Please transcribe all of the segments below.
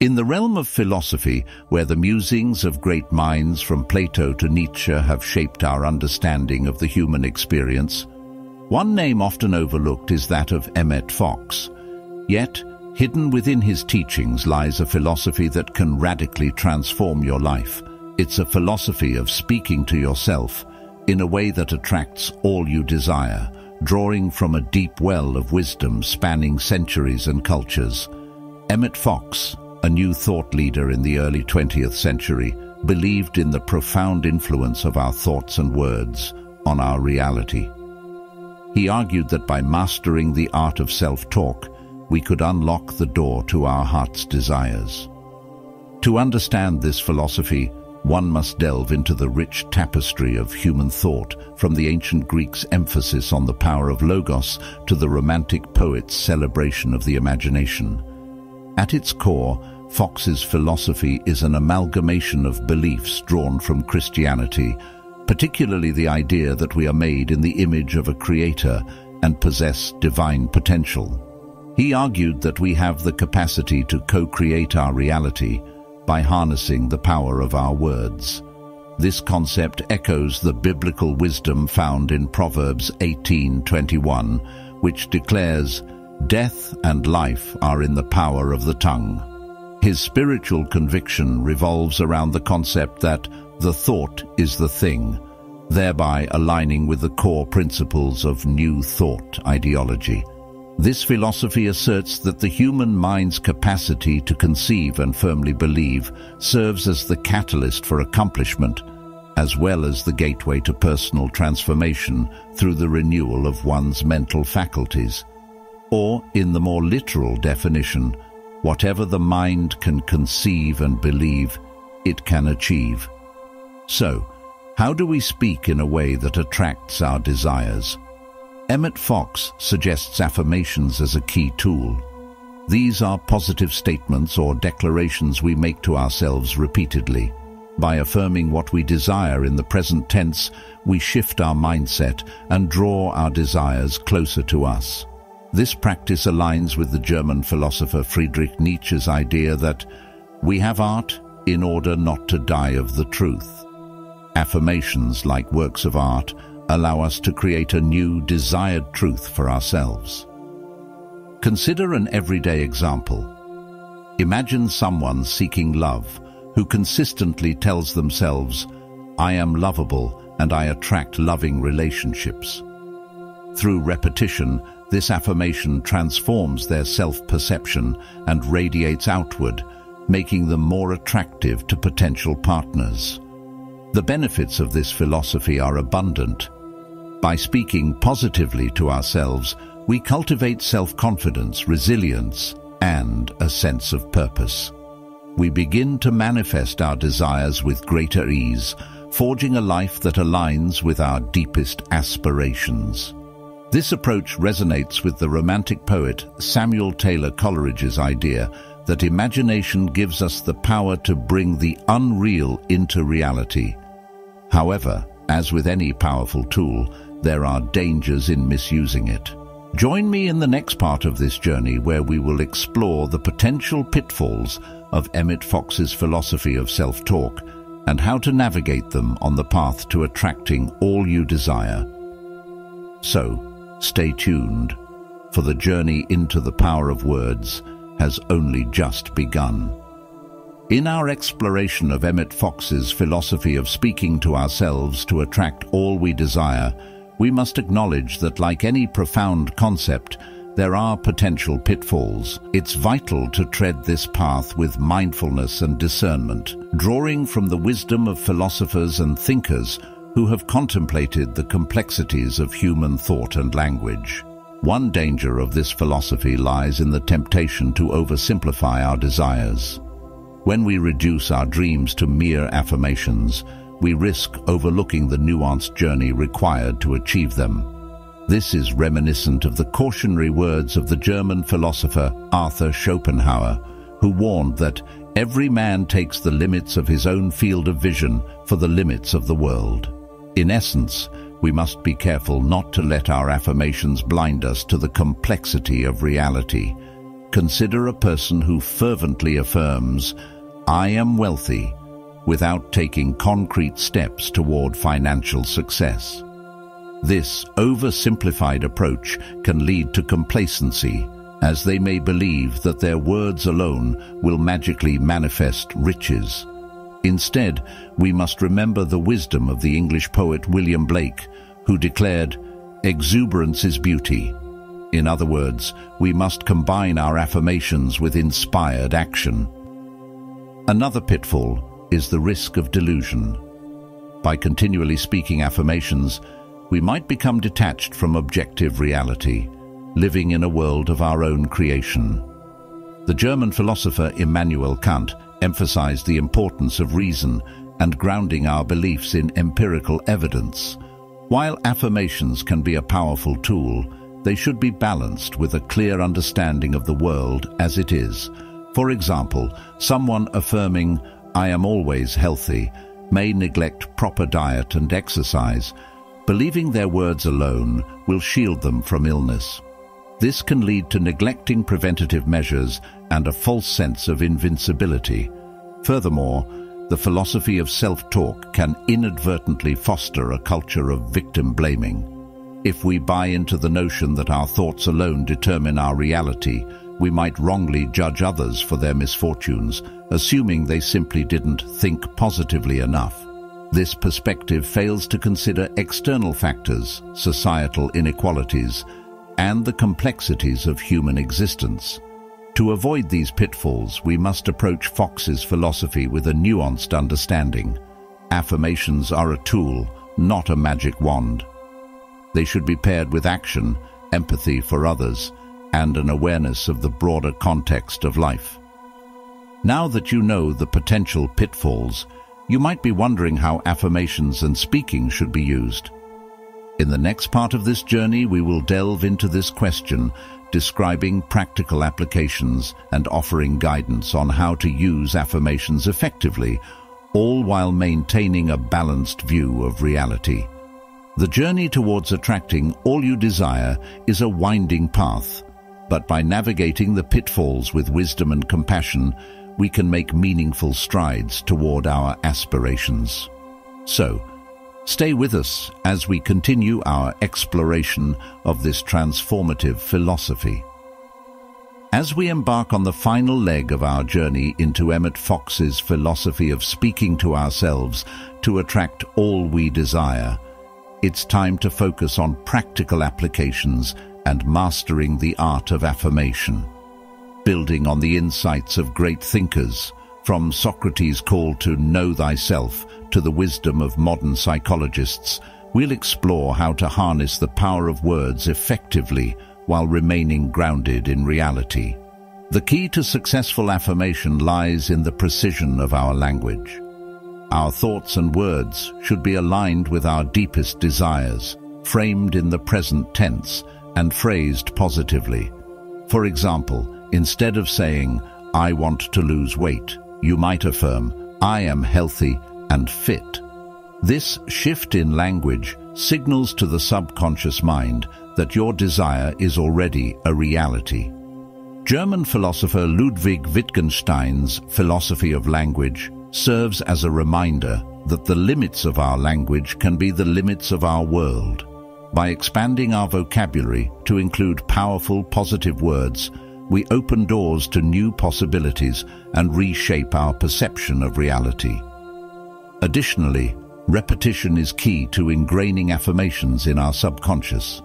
In the realm of philosophy, where the musings of great minds from Plato to Nietzsche have shaped our understanding of the human experience, one name often overlooked is that of Emmet Fox. Yet, hidden within his teachings lies a philosophy that can radically transform your life. It's a philosophy of speaking to yourself in a way that attracts all you desire, drawing from a deep well of wisdom spanning centuries and cultures. Emmet Fox, a new thought leader in the early 20th century, believed in the profound influence of our thoughts and words on our reality. He argued that by mastering the art of self-talk, we could unlock the door to our heart's desires. To understand this philosophy, one must delve into the rich tapestry of human thought, from the ancient Greeks' emphasis on the power of logos to the romantic poets' celebration of the imagination. At its core, Fox's philosophy is an amalgamation of beliefs drawn from Christianity, particularly the idea that we are made in the image of a creator and possess divine potential. He argued that we have the capacity to co-create our reality by harnessing the power of our words. This concept echoes the biblical wisdom found in Proverbs 18:21, which declares, "Death and life are in the power of the tongue." His spiritual conviction revolves around the concept that the thought is the thing, thereby aligning with the core principles of New Thought ideology. This philosophy asserts that the human mind's capacity to conceive and firmly believe serves as the catalyst for accomplishment, as well as the gateway to personal transformation through the renewal of one's mental faculties. Or, in the more literal definition, whatever the mind can conceive and believe, it can achieve. So, how do we speak in a way that attracts our desires? Emmet Fox suggests affirmations as a key tool. These are positive statements or declarations we make to ourselves repeatedly. By affirming what we desire in the present tense, we shift our mindset and draw our desires closer to us. This practice aligns with the German philosopher Friedrich Nietzsche's idea that we have art in order not to die of the truth. Affirmations, like works of art, allow us to create a new, desired truth for ourselves. Consider an everyday example. Imagine someone seeking love who consistently tells themselves, "I am lovable and I attract loving relationships." Through repetition, this affirmation transforms their self-perception and radiates outward, making them more attractive to potential partners. The benefits of this philosophy are abundant. By speaking positively to ourselves, we cultivate self-confidence, resilience, and a sense of purpose. We begin to manifest our desires with greater ease, forging a life that aligns with our deepest aspirations. This approach resonates with the Romantic poet Samuel Taylor Coleridge's idea that imagination gives us the power to bring the unreal into reality. However, as with any powerful tool, there are dangers in misusing it. Join me in the next part of this journey, where we will explore the potential pitfalls of Emmet Fox's philosophy of self-talk and how to navigate them on the path to attracting all you desire. So, stay tuned, for the journey into the power of words has only just begun. In our exploration of Emmet Fox's philosophy of speaking to ourselves to attract all we desire, we must acknowledge that, like any profound concept, there are potential pitfalls. It's vital to tread this path with mindfulness and discernment, drawing from the wisdom of philosophers and thinkers who have contemplated the complexities of human thought and language. One danger of this philosophy lies in the temptation to oversimplify our desires. When we reduce our dreams to mere affirmations, we risk overlooking the nuanced journey required to achieve them. This is reminiscent of the cautionary words of the German philosopher Arthur Schopenhauer, who warned that every man takes the limits of his own field of vision for the limits of the world. In essence, we must be careful not to let our affirmations blind us to the complexity of reality. Consider a person who fervently affirms, "I am wealthy," without taking concrete steps toward financial success. This oversimplified approach can lead to complacency, as they may believe that their words alone will magically manifest riches. Instead, we must remember the wisdom of the English poet William Blake, who declared, "Exuberance is beauty." In other words, we must combine our affirmations with inspired action. Another pitfall is the risk of delusion. By continually speaking affirmations, we might become detached from objective reality, living in a world of our own creation. The German philosopher Immanuel Kant emphasized the importance of reason and grounding our beliefs in empirical evidence. While affirmations can be a powerful tool, they should be balanced with a clear understanding of the world as it is. For example, someone affirming, "I am always healthy," may neglect proper diet and exercise. Believing their words alone will shield them from illness. This can lead to neglecting preventative measures and a false sense of invincibility. Furthermore, the philosophy of self-talk can inadvertently foster a culture of victim blaming. If we buy into the notion that our thoughts alone determine our reality, we might wrongly judge others for their misfortunes, assuming they simply didn't think positively enough. This perspective fails to consider external factors, societal inequalities, and the complexities of human existence. To avoid these pitfalls, we must approach Fox's philosophy with a nuanced understanding. Affirmations are a tool, not a magic wand. They should be paired with action, empathy for others, and an awareness of the broader context of life. Now that you know the potential pitfalls, you might be wondering how affirmations and speaking should be used. In the next part of this journey, we will delve into this question, describing practical applications and offering guidance on how to use affirmations effectively, all while maintaining a balanced view of reality. The journey towards attracting all you desire is a winding path, but by navigating the pitfalls with wisdom and compassion, we can make meaningful strides toward our aspirations. So, stay with us as we continue our exploration of this transformative philosophy. As we embark on the final leg of our journey into Emmet Fox's philosophy of speaking to ourselves to attract all we desire, it's time to focus on practical applications and mastering the art of affirmation. Building on the insights of great thinkers, from Socrates' call to know thyself to the wisdom of modern psychologists, we'll explore how to harness the power of words effectively while remaining grounded in reality. The key to successful affirmation lies in the precision of our language. Our thoughts and words should be aligned with our deepest desires, framed in the present tense and phrased positively. For example, instead of saying, "I want to lose weight," you might affirm, "I am healthy and fit." This shift in language signals to the subconscious mind that your desire is already a reality. German philosopher Ludwig Wittgenstein's philosophy of language serves as a reminder that the limits of our language can be the limits of our world. By expanding our vocabulary to include powerful, positive words, we open doors to new possibilities and reshape our perception of reality. Additionally, repetition is key to ingraining affirmations in our subconscious.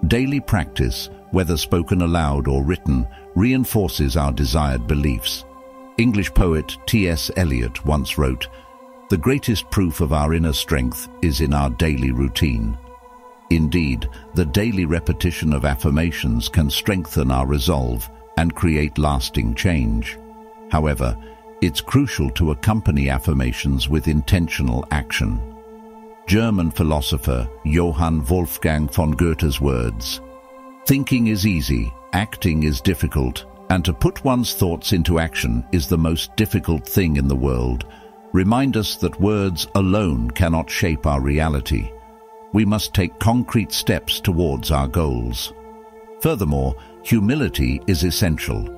Daily practice, whether spoken aloud or written, reinforces our desired beliefs. English poet T.S. Eliot once wrote, "The greatest proof of our inner strength is in our daily routine." Indeed, the daily repetition of affirmations can strengthen our resolve and create lasting change. However, it's crucial to accompany affirmations with intentional action. German philosopher Johann Wolfgang von Goethe's words, "Thinking is easy, acting is difficult, and to put one's thoughts into action is the most difficult thing in the world," remind us that words alone cannot shape our reality. We must take concrete steps towards our goals. Furthermore, Humility is essential.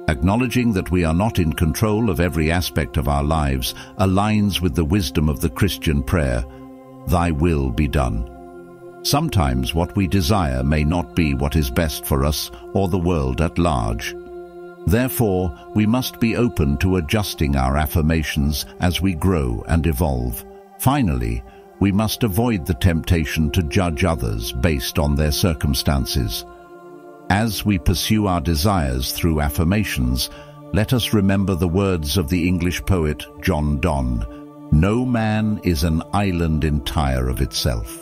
Acknowledging that we are not in control of every aspect of our lives aligns with the wisdom of the Christian prayer, "Thy will be done." Sometimes what we desire may not be what is best for us or the world at large. Therefore, we must be open to adjusting our affirmations as we grow and evolve. Finally, we must avoid the temptation to judge others based on their circumstances. As we pursue our desires through affirmations, let us remember the words of the English poet John Donne, "No man is an island entire of itself."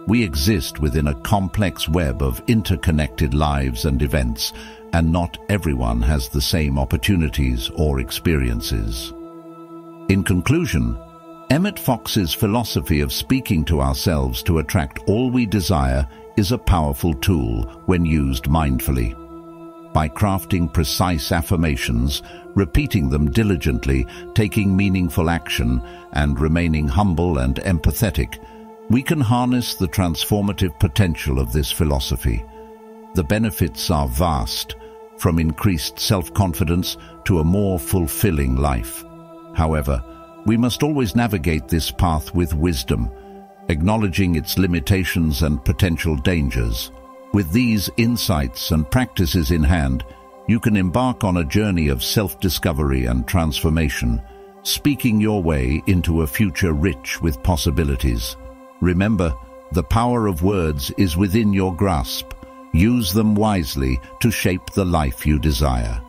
We exist within a complex web of interconnected lives and events, and not everyone has the same opportunities or experiences. In conclusion, Emmet Fox's philosophy of speaking to ourselves to attract all we desire is a powerful tool when used mindfully. By crafting precise affirmations, repeating them diligently, taking meaningful action, and remaining humble and empathetic, we can harness the transformative potential of this philosophy. The benefits are vast, from increased self-confidence to a more fulfilling life. However, we must always navigate this path with wisdom, acknowledging its limitations and potential dangers. With these insights and practices in hand, you can embark on a journey of self-discovery and transformation, speaking your way into a future rich with possibilities. Remember, the power of words is within your grasp. Use them wisely to shape the life you desire.